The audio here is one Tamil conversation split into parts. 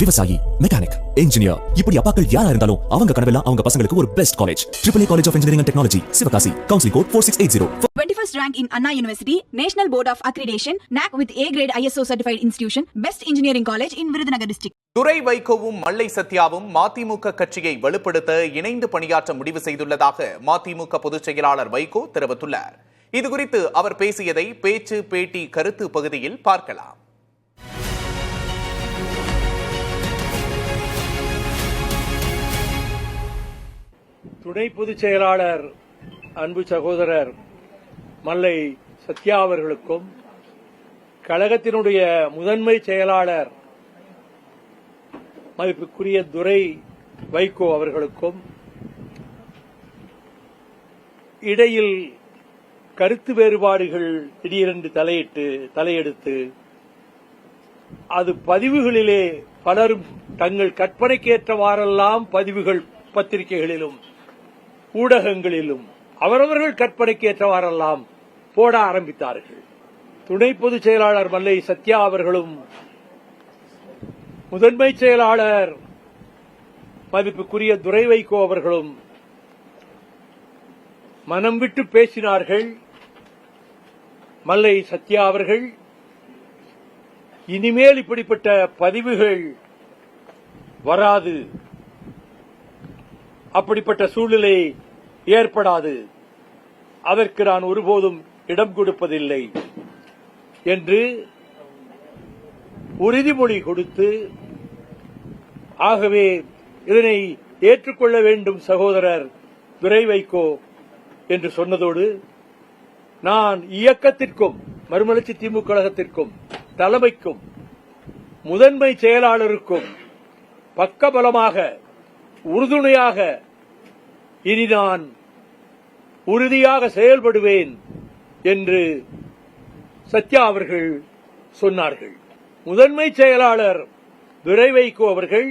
விவசாயி, மெக்கானிக், இன்ஜினியர், இப்படி அப்பாக்கள் யாரா இருந்தாலும் அவங்க கனவெல்லாம் அவங்க பசங்களுக்கு ஒரு best college. AAA College of Engineering and Technology, Sivakasi. Counseling code 4680. 21st rank in Anna University, National Board of Accreditation, NAC with A grade ISO certified institution, Best Engineering College in Virudhunagar district. Durai வைகோவும் மல்லை சத்யாவும் மதிமுக கட்சியை வலுப்படுத்த இணைந்து பணியாற்ற முடிவு செய்துள்ளதாக மதிமுக பொதுச் செயலாளர் வைகோ தெரிவித்துள்ளார். இதுகுறித்து அவர் பேசியதை பேச்சு பேட்டி கருத்து பகுதியில் பார்க்கலாம். துணை பொதுச் செயலாளர் அன்பு சகோதரர் மல்லை சத்யா அவர்களுக்கும், கழகத்தினுடைய முதன்மை செயலாளர் மதிப்புக்குரிய துரை வைகோ அவர்களுக்கும் இடையில் கருத்து வேறுபாடுகள் திடீரென்று தலையெடுத்து அது பதிவுகளிலே பலரும் தங்கள் கற்பனைக்கேற்றவாறெல்லாம் பதிவுகள் பத்திரிகைகளிலும் ஊடகங்களிலும் அவரவர்கள் கற்பனைக்கேற்றவாறெல்லாம் போட ஆரம்பித்தார்கள். துணை பொதுச் செயலாளர் மல்லை சத்யா அவர்களும் முதன்மை செயலாளர் மதிப்புக்குரிய துரை வைகோ அவர்களும் மனம் விட்டு பேசினார்கள். மல்லை சத்யா அவர்கள் இனிமேல் இப்படிப்பட்ட பதிவுகள் வராது, அப்படிப்பட்ட சூழ்நிலை ஏற்படாது, அதற்கு நான் ஒருபோதும் இடம் கொடுப்பதில்லை என்று உறுதிமொழி கொடுத்து, ஆகவே இதனை ஏற்றுக்கொள்ள வேண்டும் சகோதரர் துரை வைகோ என்று சொன்னதோடு, நான் இயக்கத்திற்கும் மறுமலர்ச்சி திமுக கழகத்திற்கும் தலைமைக்கும் முதன்மை செயலாளருக்கும் பக்கபலமாக உறுதுணையாக இனி நான் உறுதியாக செயல்படுவேன் என்று சத்யா அவர்கள் சொன்னார்கள். முதன்மை செயலாளர் துரை வைகோ அவர்கள்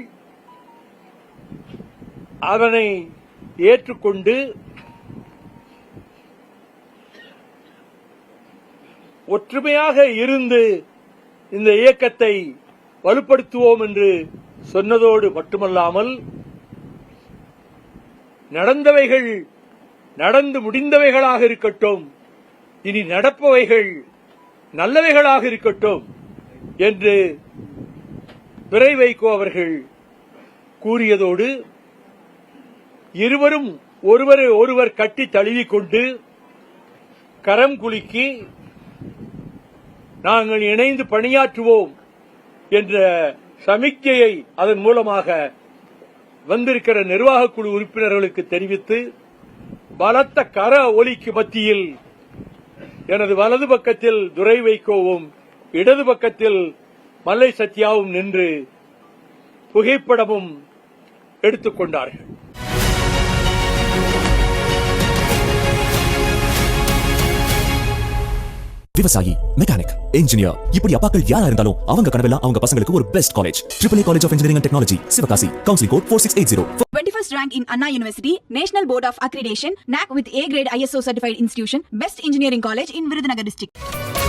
அதனை ஏற்றுக்கொண்டு ஒற்றுமையாக இருந்து இந்த இயக்கத்தை வலுப்படுத்துவோம் என்று சொன்னதோடு மட்டுமல்லாமல், நடந்தவைகள் நடந்து முடிந்தவைகளாக இருக்கட்டும், இனி நடப்பவைகள் நல்லவைகளாக இருக்கட்டும் என்று துரை வைகோ அவர்கள் கூறியதோடு, இருவரும் ஒருவரை ஒருவர் கட்டி தழுவிக்கொண்டு கரம் குலுக்கி நாங்கள் இணைந்து பணியாற்றுவோம் என்ற சமிக்ஞையை அதன் மூலமாக வந்திருக்கிற நிர்வாகக் குழு உறுப்பினர்களுக்கு தெரிவித்து, பலத்த கர ஒலிக்கு மத்தியில் எனது வலது பக்கத்தில் துரை வைகோவும் இடது பக்கத்தில் மல்லை சத்யாவும் நின்று புகைப்படமும் எடுத்துக் கொண்டார்கள். விவசாயி, மெக்கானிக், இன்ஜினியர், இப்படி அப்பாக்கள் யாரா இருந்தாலும் அவங்க கனவெல்லாம் அவங்க பசங்களுக்கு ஒரு best college. AAA College of Engineering and Technology, Sivakasi. Counseling code 4680. 21st rank in Anna University, National Board of Accreditation, NAC with A grade ISO certified institution, Best Engineering College in Virudhunagar district.